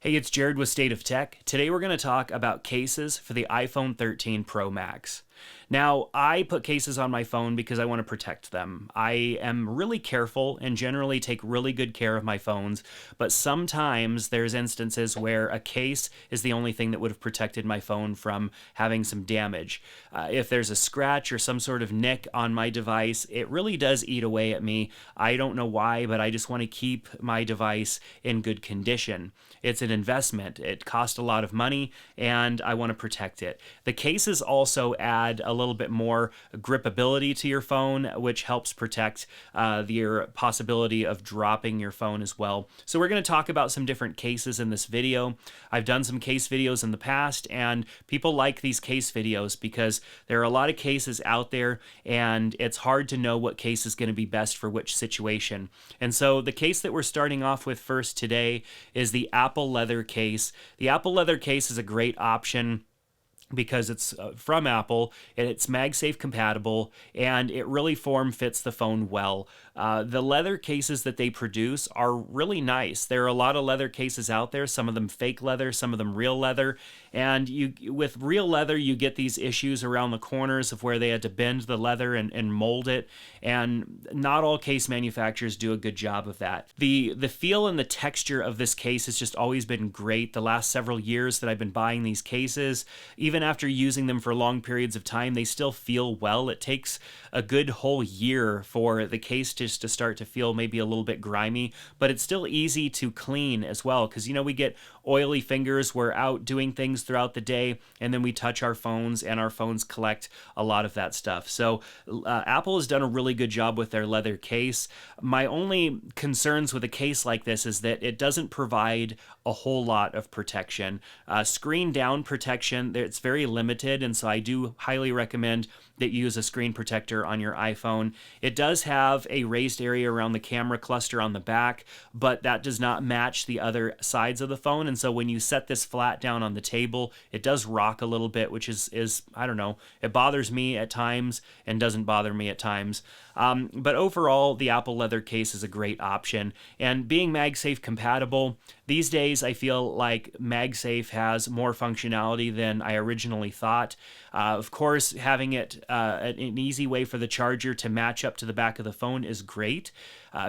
Hey, it's Jared with State of Tech. Today we're going to talk about cases for the iPhone 13 Pro Max. Now, I put cases on my phone because I want to protect them. I am really careful and generally take really good care of my phones, but sometimes there's instances where a case is the only thing that would have protected my phone from having some damage. If there's a scratch or some sort of nick on my device, it really does eat away at me. I don't know why, but I just want to keep my device in good condition. It's an investment. It cost a lot of money, and I want to protect it. The cases also add a little bit more gripability to your phone, which helps protect your possibility of dropping your phone as well. So we're going to talk about some different cases in this video. I've done some case videos in the past, and people like these case videos because there are a lot of cases out there, and it's hard to know what case is going to be best for which situation. And so the case that we're starting off with first today is the Apple leather case. The Apple leather case is a great option because it's from Apple and it's MagSafe compatible, and it really form fits the phone well. The leather cases that they produce are really nice. There are a lot of leather cases out there, some of them fake leather, some of them real leather, and with real leather you get these issues around the corners of where they had to bend the leather and mold it, and not all case manufacturers do a good job of that. The feel and the texture of this case has just always been great. The last several years that I've been buying these cases, even after using them for long periods of time, they still feel well. It takes a good whole year for the case just to start to feel maybe a little bit grimy, but it's still easy to clean as well, because we get oily fingers. We're out doing things throughout the day, and then we touch our phones, and our phones collect a lot of that stuff. So Apple has done a really good job with their leather case. My only concerns with a case like this is that it doesn't provide a whole lot of protection. Screen down protection, it's very limited, and so I do highly recommend that you use a screen protector on your iPhone. It does have a raised area around the camera cluster on the back, but that does not match the other sides of the phone, and so when you set this flat down on the table, it does rock a little bit, which is I don't know, it bothers me at times and doesn't bother me at times. But overall, the Apple leather case is a great option, and being MagSafe compatible, these days I feel like MagSafe has more functionality than I originally thought. Of course, having it an easy way for the charger to match up to the back of the phone is great.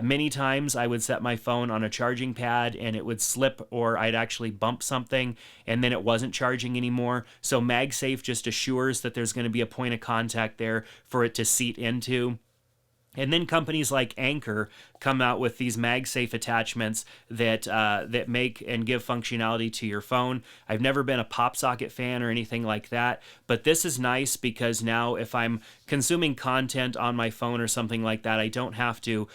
Many times I would set my phone on a charging pad and it would slip, or I'd actually bump something and then it wasn't charging anymore. So MagSafe just assures that there's going to be a point of contact there for it to seat into. And then companies like Anker come out with these MagSafe attachments that make and give functionality to your phone. I've never been a pop socket fan or anything like that, but this is nice because now if I'm consuming content on my phone or something like that, I don't have to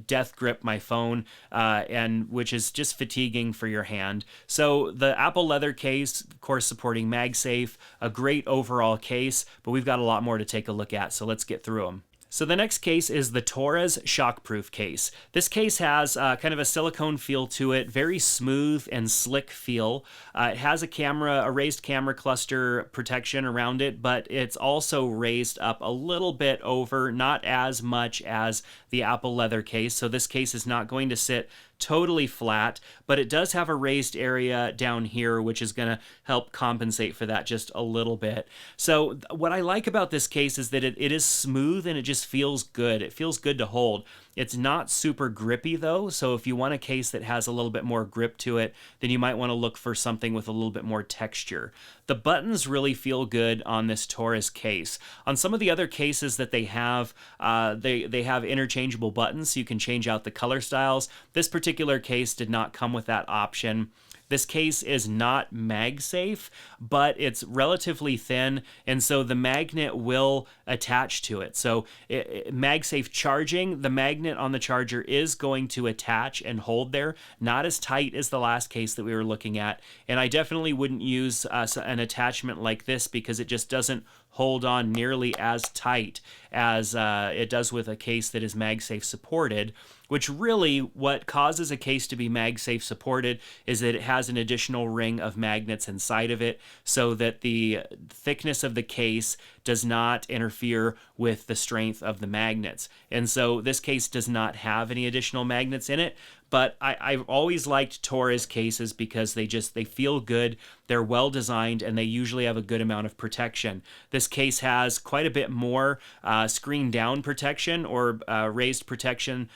death grip my phone, and which is just fatiguing for your hand. So the Apple leather case, of course, supporting MagSafe, a great overall case, but we've got a lot more to take a look at, so let's get through them. So the next case is the Torres Shockproof case. This case has kind of a silicone feel to it, very smooth and slick feel. It has a raised camera cluster protection around it, but it's also raised up a little bit over, not as much as the Apple leather case. So this case is not going to sit totally flat, but it does have a raised area down here, which is going to help compensate for that just a little bit. So what I like about this case is that it is smooth and it just feels good. It feels good to hold. It's not super grippy though, so if you want a case that has a little bit more grip to it, then you might want to look for something with a little bit more texture. The buttons really feel good on this Torres case. On some of the other cases that they have interchangeable buttons, so you can change out the color styles. This particular case did not come with that option. This case is not MagSafe, but it's relatively thin, and so the magnet will attach to it. So MagSafe charging, the magnet on the charger is going to attach and hold there, not as tight as the last case that we were looking at. And I definitely wouldn't use an attachment like this because it just doesn't hold on nearly as tight as it does with a case that is MagSafe supported, which really what causes a case to be MagSafe supported is that it has an additional ring of magnets inside of it so that the thickness of the case does not interfere with the strength of the magnets. And so this case does not have any additional magnets in it, but I've always liked Torres cases because they feel good, they're well designed, and they usually have a good amount of protection. This case has quite a bit more screen down protection or raised protection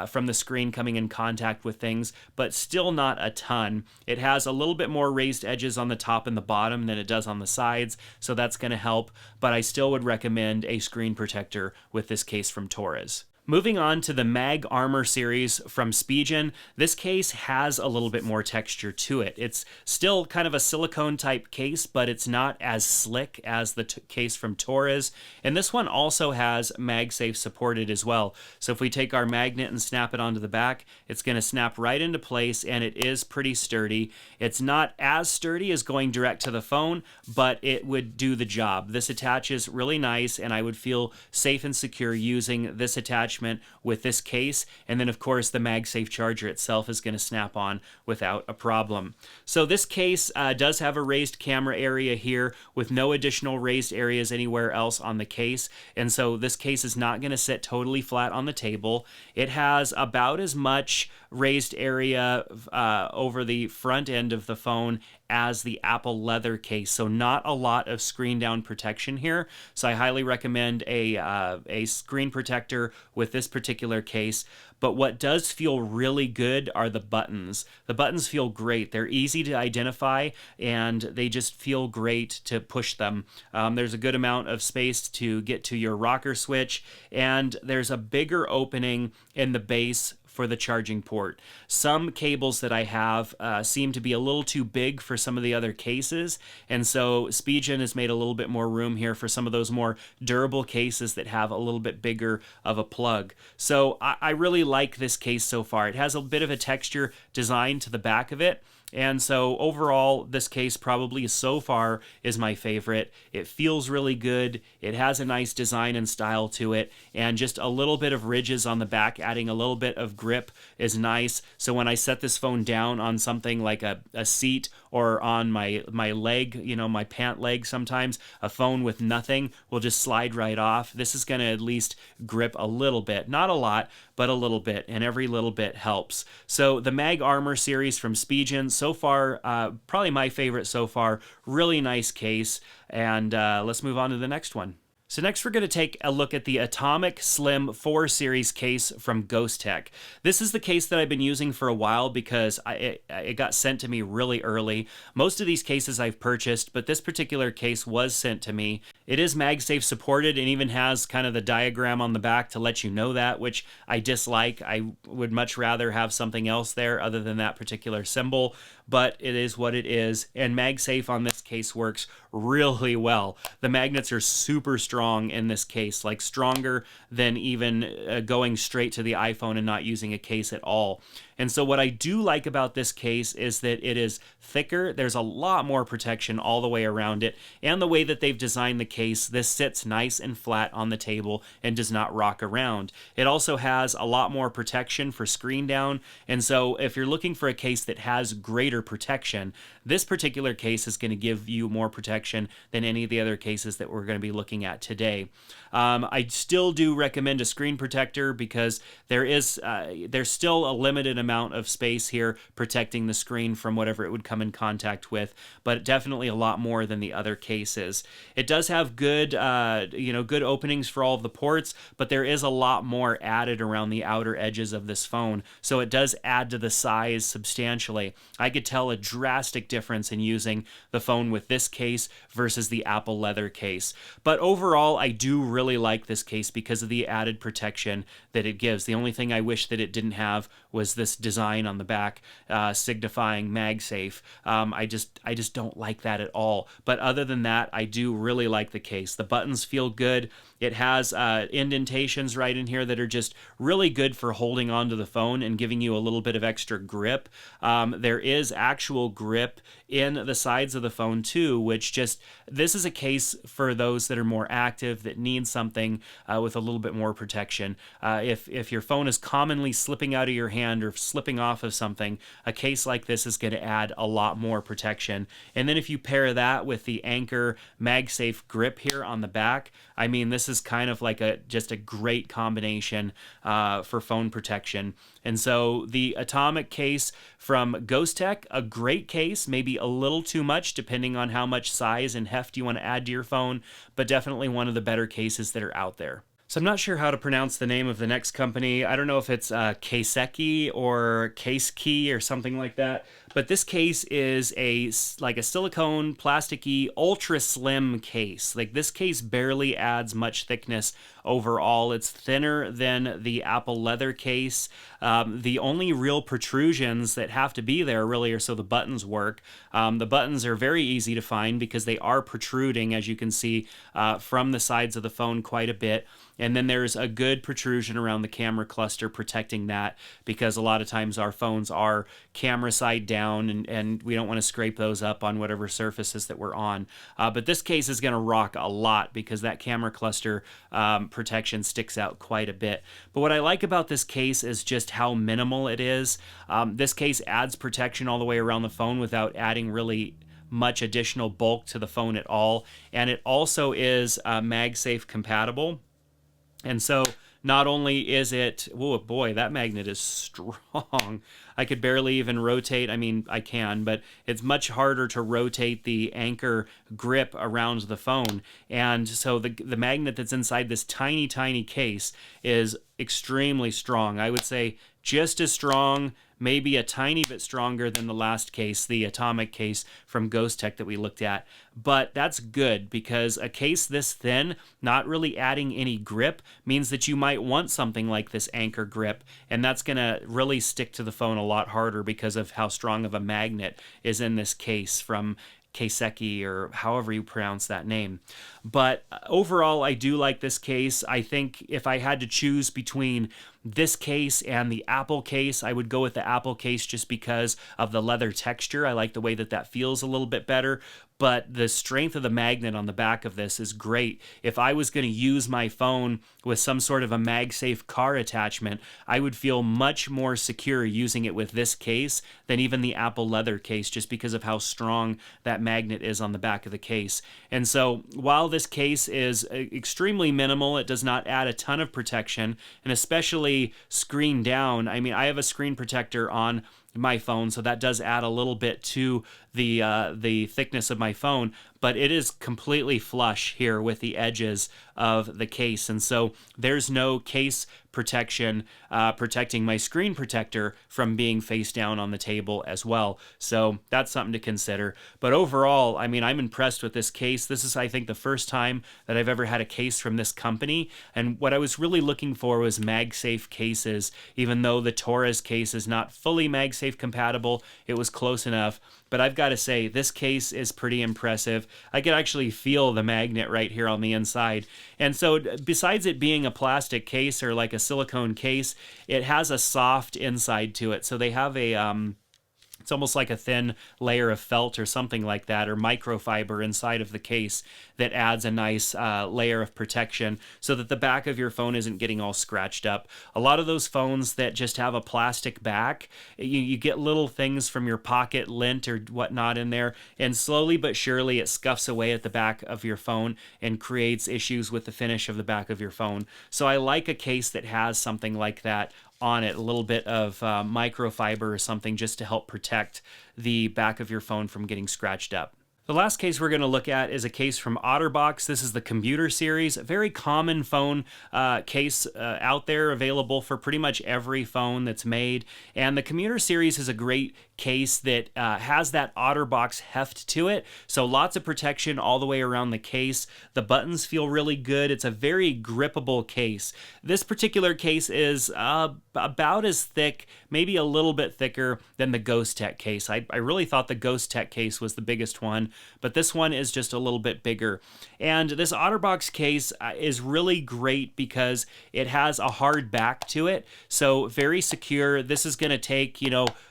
from the screen coming in contact with things, but still not a ton. It has a little bit more raised edges on the top and the bottom than it does on the sides, so that's going to help, but I still would recommend a screen protector with this case from Torres. Moving on to the Mag Armor series from Spigen, this case has a little bit more texture to it. It's still kind of a silicone type case, but it's not as slick as the case from Torres. And this one also has MagSafe supported as well. So if we take our magnet and snap it onto the back, it's going to snap right into place, and it is pretty sturdy. It's not as sturdy as going direct to the phone, but it would do the job. This attaches really nice, and I would feel safe and secure using this attachment with this case, and then of course the MagSafe charger itself is going to snap on without a problem. So this case does have a raised camera area here with no additional raised areas anywhere else on the case, and so this case is not going to sit totally flat on the table. It has about as much raised area over the front end of the phone as the Apple leather case, so not a lot of screen down protection here. So I highly recommend a screen protector with this particular case. But what does feel really good are the buttons. The buttons feel great. They're easy to identify, and they just feel great to push them. There's a good amount of space to get to your rocker switch, and there's a bigger opening in the base for the charging port. Some cables that I have seem to be a little too big for some of the other cases, and so Spigen has made a little bit more room here for some of those more durable cases that have a little bit bigger of a plug. So I really like this case so far. It has a bit of a texture design to the back of it, and so overall, this case probably so far is my favorite. It feels really good. It has a nice design and style to it, and just a little bit of ridges on the back, adding a little bit of grip is nice. So when I set this phone down on something like a seat or on my leg, my pant leg sometimes, a phone with nothing will just slide right off. This is going to at least grip a little bit. Not a lot, but a little bit, and every little bit helps. So the Mag Armor series from Spigen, so far, probably my favorite so far. Really nice case, and let's move on to the next one. So next we're going to take a look at the Atomic Slim 4 Series case from Ghosttec. This is the case that I've been using for a while because it got sent to me really early. Most of these cases I've purchased, but this particular case was sent to me. It is MagSafe supported and even has kind of the diagram on the back to let you know that, which I dislike. I would much rather have something else there other than that particular symbol, but it is what it is, and MagSafe on this case works really well. The magnets are super strong in this case, like stronger than even going straight to the iPhone and not using a case at all. And so what I do like about this case is that it is thicker. There's a lot more protection all the way around it. And the way that they've designed the case, this sits nice and flat on the table and does not rock around. It also has a lot more protection for screen down. And so if you're looking for a case that has greater protection, this particular case is going to give you more protection than any of the other cases that we're going to be looking at today. I still do recommend a screen protector because there's still a limited amount of space here protecting the screen from whatever it would come in contact with, but definitely a lot more than the other cases. It does have good openings for all of the ports, but there is a lot more added around the outer edges of this phone, so it does add to the size substantially. I could tell a drastic difference in using the phone with this case versus the Apple leather case. But overall, I do really like this case because of the added protection that it gives. The only thing I wish that it didn't have was this design on the back signifying MagSafe. I just don't like that at all. But other than that, I do really like the case. The buttons feel good. It has indentations right in here that are just really good for holding onto the phone and giving you a little bit of extra grip. There is actual grip in the sides of the phone too, this is a case for those that are more active, that need something with a little bit more protection. If your phone is commonly slipping out of your hand hand or slipping off of something, a case like this is going to add a lot more protection. And then if you pair that with the Anker MagSafe grip here on the back, I mean, this is kind of like just a great combination for phone protection. And so the Atomic case from GhostTech, a great case, maybe a little too much depending on how much size and heft you want to add to your phone, but definitely one of the better cases that are out there. So I'm not sure how to pronounce the name of the next company. I don't know if it's Keiseki or Case-Key or something like that. But this case is like a silicone, plasticky, ultra slim case. Like this case barely adds much thickness overall. It's thinner than the Apple leather case. The only real protrusions that have to be there really are so the buttons work. The buttons are very easy to find because they are protruding, as you can see, from the sides of the phone quite a bit. And then there's a good protrusion around the camera cluster protecting that, because a lot of times our phones are camera side down and we don't want to scrape those up on whatever surfaces that we're on. But this case is going to rock a lot because that camera cluster protection sticks out quite a bit. But what I like about this case is just how minimal it is. This case adds protection all the way around the phone without adding really much additional bulk to the phone at all. And it also is MagSafe compatible. And so not only is it, oh boy, that magnet is strong. I could barely even rotate. I mean, I can, but it's much harder to rotate the Anker grip around the phone. And so the magnet that's inside this tiny, tiny case is extremely strong. I would say just as strong, maybe a tiny bit stronger than the last case, the Atomic case from GhostTech that we looked at. But that's good, because a case this thin, not really adding any grip, means that you might want something like this Anker grip, and that's going to really stick to the phone a lot harder because of how strong of a magnet is in this case from Keiseki, or however you pronounce that name. But overall, I do like this case. I think if I had to choose between this case and the Apple case, I would go with the Apple case just because of the leather texture. I like the way that that feels a little bit better. But the strength of the magnet on the back of this is great. If I was going to use my phone with some sort of a MagSafe car attachment, I would feel much more secure using it with this case than even the Apple leather case, just because of how strong that magnet is on the back of the case. And so while this case is extremely minimal, it does not add a ton of protection, and especially screen down. I mean, I have a screen protector on my phone, so that does add a little bit to the thickness of my phone, but it is completely flush here with the edges of the case, and so there's no case protection protecting my screen protector from being face down on the table as well. So that's something to consider. But overall, I mean, I'm impressed with this case. This is, I think, the first time that I've ever had a case from this company, and what I was really looking for was MagSafe cases. Even though the Torres case is not fully MagSafe compatible, it was close enough. But I've got to say, this case is pretty impressive. I can actually feel the magnet right here on the inside. And so besides it being a plastic case or like a silicone case, it has a soft inside to it. So they have it's almost like a thin layer of felt or something like that, or microfiber inside of the case that adds a nice layer of protection so that the back of your phone isn't getting all scratched up. A lot of those phones that just have a plastic back, you get little things from your pocket lint or whatnot in there, and slowly but surely it scuffs away at the back of your phone and creates issues with the finish of the back of your phone. So I like a case that has something like that on it, a little bit of microfiber or something, just to help protect the back of your phone from getting scratched up. The last case we're going to look at is a case from OtterBox. This is the Commuter series, a very common phone case out there, available for pretty much every phone that's made. And the Commuter series is a great case that has that OtterBox heft to it, so lots of protection all the way around the case. The buttons feel really good. It's a very grippable case. This particular case is about as thick, maybe a little bit thicker than the GhostTech case. I really thought the GhostTech case was the biggest one, but this one is just a little bit bigger. And this OtterBox case is really great because it has a hard back to it, so very secure. This is going to take,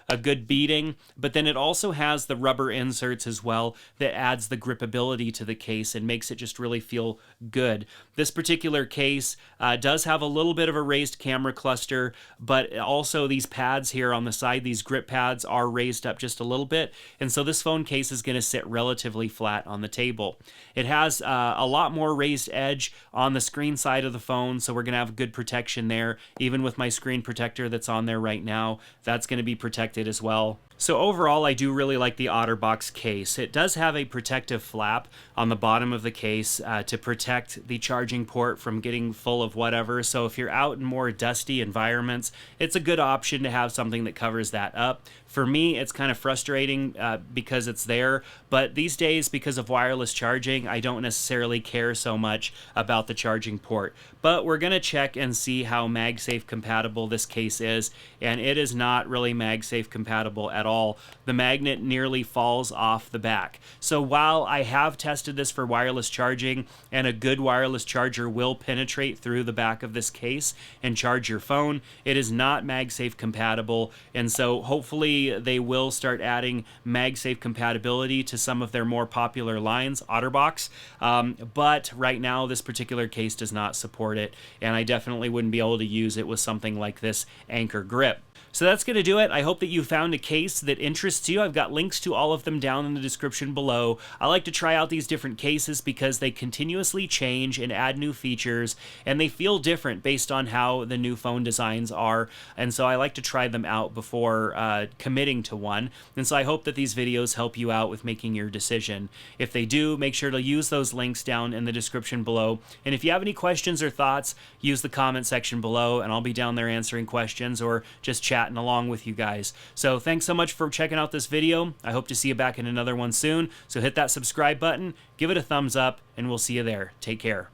a good beating, but then it also has the rubber inserts as well that adds the gripability to the case and makes it just really feel good. This particular case does have a little bit of a raised camera cluster, but also these pads here on the side, these grip pads, are raised up just a little bit, and so this phone case is going to sit relatively flat on the table. It has a lot more raised edge on the screen side of the phone, so we're going to have good protection there. Even with my screen protector that's on there right now, that's going to be protected as well. So overall, I do really like the OtterBox case. It does have a protective flap on the bottom of the case to protect the charging port from getting full of whatever. So if you're out in more dusty environments, it's a good option to have something that covers that up. For me, it's kind of frustrating because it's there, but these days, because of wireless charging, I don't necessarily care so much about the charging port. But we're going to check and see how MagSafe compatible this case is, and it is not really MagSafe compatible at all. The magnet nearly falls off the back. So while I have tested this for wireless charging, and a good wireless charger will penetrate through the back of this case and charge your phone, it is not MagSafe compatible, and so hopefully they will start adding MagSafe compatibility to some of their more popular lines, OtterBox, but right now this particular case does not support it, and I definitely wouldn't be able to use it with something like this Anker grip. So that's going to do it. I hope that you found a case that interests you. I've got links to all of them down in the description below. I like to try out these different cases because they continuously change and add new features, and they feel different based on how the new phone designs are, and so I like to try them out before committing to one, and so I hope that these videos help you out with making your decision. If they do, make sure to use those links down in the description below, and if you have any questions or thoughts, use the comment section below, and I'll be down there answering questions or just chatting along with you guys. So thanks so much for checking out this video. I hope to see you back in another one soon. So hit that subscribe button, give it a thumbs up, and we'll see you there. Take care.